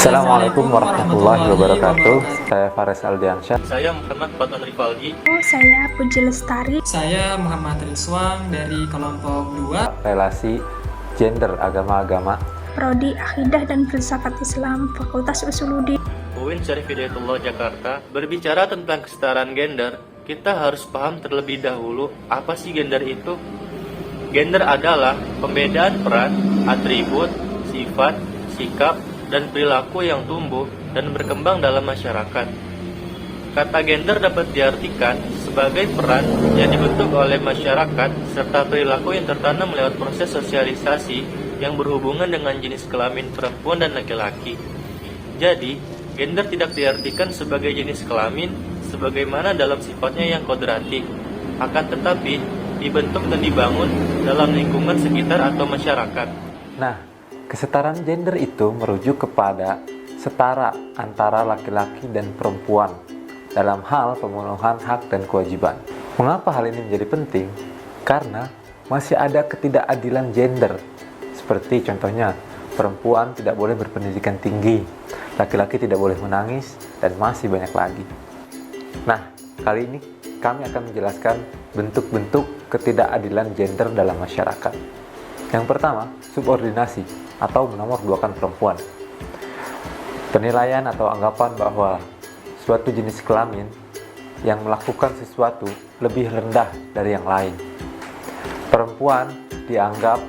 Assalamualaikum warahmatullahi wabarakatuh. Saya Faris Aldiansyah. Saya Muhammad Fatan Rivaldi. Saya Puji Lestari. Saya Muhammad Rizwang dari kelompok 2 Relasi Gender Agama-Agama, Prodi Akidah dan Filsafat Islam, Fakultas Usuluddin. UIN Syarif Hidayatullah Jakarta. Berbicara tentang kesetaraan gender, kita harus paham terlebih dahulu apa sih gender itu. Gender adalah pembedaan peran, atribut, sifat, sikap, dan perilaku yang tumbuh dan berkembang dalam masyarakat. Kata gender dapat diartikan sebagai peran yang dibentuk oleh masyarakat serta perilaku yang tertanam lewat proses sosialisasi yang berhubungan dengan jenis kelamin perempuan dan laki-laki. Jadi, gender tidak diartikan sebagai jenis kelamin sebagaimana dalam sifatnya yang kodrati, akan tetapi dibentuk dan dibangun dalam lingkungan sekitar atau masyarakat. Nah, kesetaraan gender itu merujuk kepada setara antara laki-laki dan perempuan dalam hal pemenuhan hak dan kewajiban. Mengapa hal ini menjadi penting? Karena masih ada ketidakadilan gender. Seperti contohnya, perempuan tidak boleh berpendidikan tinggi, laki-laki tidak boleh menangis, dan masih banyak lagi. Nah, kali ini kami akan menjelaskan bentuk-bentuk ketidakadilan gender dalam masyarakat. Yang pertama, subordinasi atau menomorduakan perempuan. Penilaian atau anggapan bahwa suatu jenis kelamin yang melakukan sesuatu lebih rendah dari yang lain. Perempuan dianggap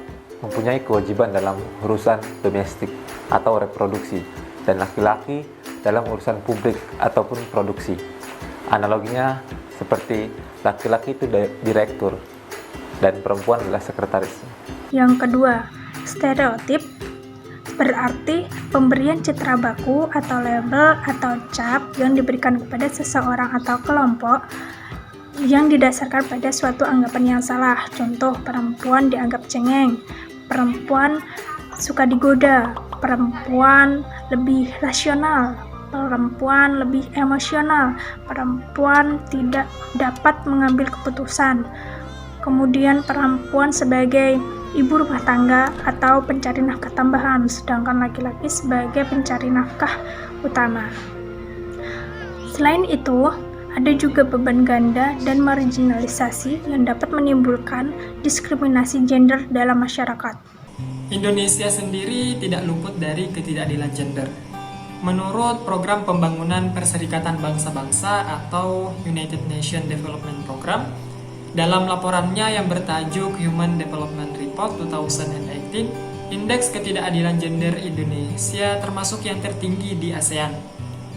mempunyai kewajiban dalam urusan domestik atau reproduksi, dan laki-laki dalam urusan publik ataupun produksi. Analoginya seperti laki-laki itu direktur dan perempuan adalah sekretaris. Yang kedua, stereotip berarti pemberian citra baku atau label atau cap yang diberikan kepada seseorang atau kelompok yang didasarkan pada suatu anggapan yang salah. Contoh, perempuan dianggap cengeng, perempuan suka digoda, perempuan lebih rasional, perempuan lebih emosional, perempuan tidak dapat mengambil keputusan. Kemudian perempuan sebagai ibu rumah tangga atau pencari nafkah tambahan, sedangkan laki-laki sebagai pencari nafkah utama. Selain itu, ada juga beban ganda dan marginalisasi yang dapat menimbulkan diskriminasi gender dalam masyarakat. Indonesia sendiri tidak luput dari ketidakadilan gender. Menurut Program Pembangunan Perserikatan Bangsa-Bangsa atau United Nations Development Program, dalam laporannya yang bertajuk Human Development Report 2018, indeks ketidakadilan gender Indonesia termasuk yang tertinggi di ASEAN.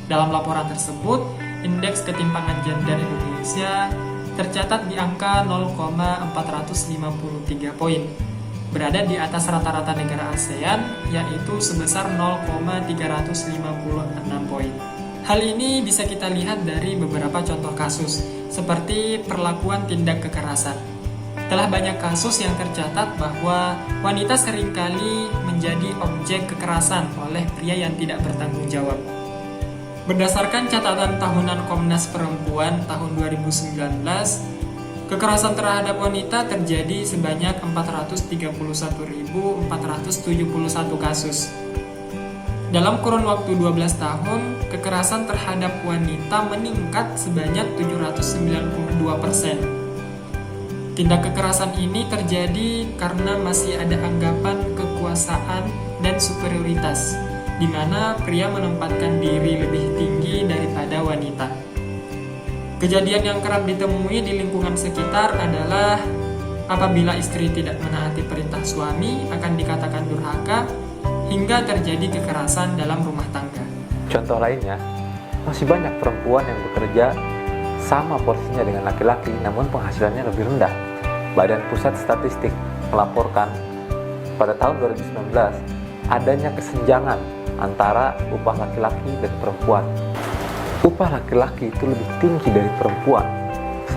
Dalam laporan tersebut, indeks ketimpangan gender Indonesia tercatat di angka 0,453 poin, berada di atas rata-rata negara ASEAN, yaitu sebesar 0,356 poin. Hal ini bisa kita lihat dari beberapa contoh kasus, seperti perlakuan tindak kekerasan. Telah banyak kasus yang tercatat bahwa wanita seringkali menjadi objek kekerasan oleh pria yang tidak bertanggung jawab. Berdasarkan catatan tahunan Komnas Perempuan tahun 2019, kekerasan terhadap wanita terjadi sebanyak 431.471 kasus. Dalam kurun waktu 12 tahun, kekerasan terhadap wanita meningkat sebanyak 792%. Tindak kekerasan ini terjadi karena masih ada anggapan kekuasaan dan superioritas, di mana pria menempatkan diri lebih tinggi daripada wanita. Kejadian yang kerap ditemui di lingkungan sekitar adalah apabila istri tidak menaati perintah suami akan dikatakan durhaka, hingga terjadi kekerasan dalam rumah tangga. Contoh lainnya, masih banyak perempuan yang bekerja sama porsinya dengan laki-laki namun penghasilannya lebih rendah. Badan Pusat Statistik melaporkan pada tahun 2019 adanya kesenjangan antara upah laki-laki dan perempuan. Upah laki-laki itu lebih tinggi dari perempuan.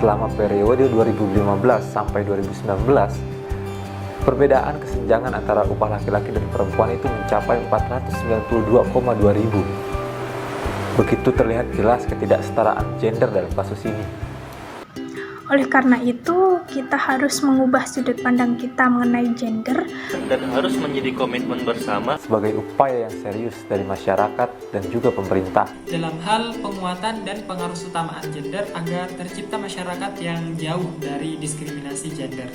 Selama periode 2015 sampai 2019, perbedaan kesenjangan antara upah laki-laki dan perempuan itu mencapai 492,2 ribu. Begitu terlihat jelas ketidaksetaraan gender dalam kasus ini. Oleh karena itu, kita harus mengubah sudut pandang kita mengenai gender dan harus menjadi komitmen bersama sebagai upaya yang serius dari masyarakat dan juga pemerintah. dalam hal penguatan dan pengarusutamaan gender agar tercipta masyarakat yang jauh dari diskriminasi gender.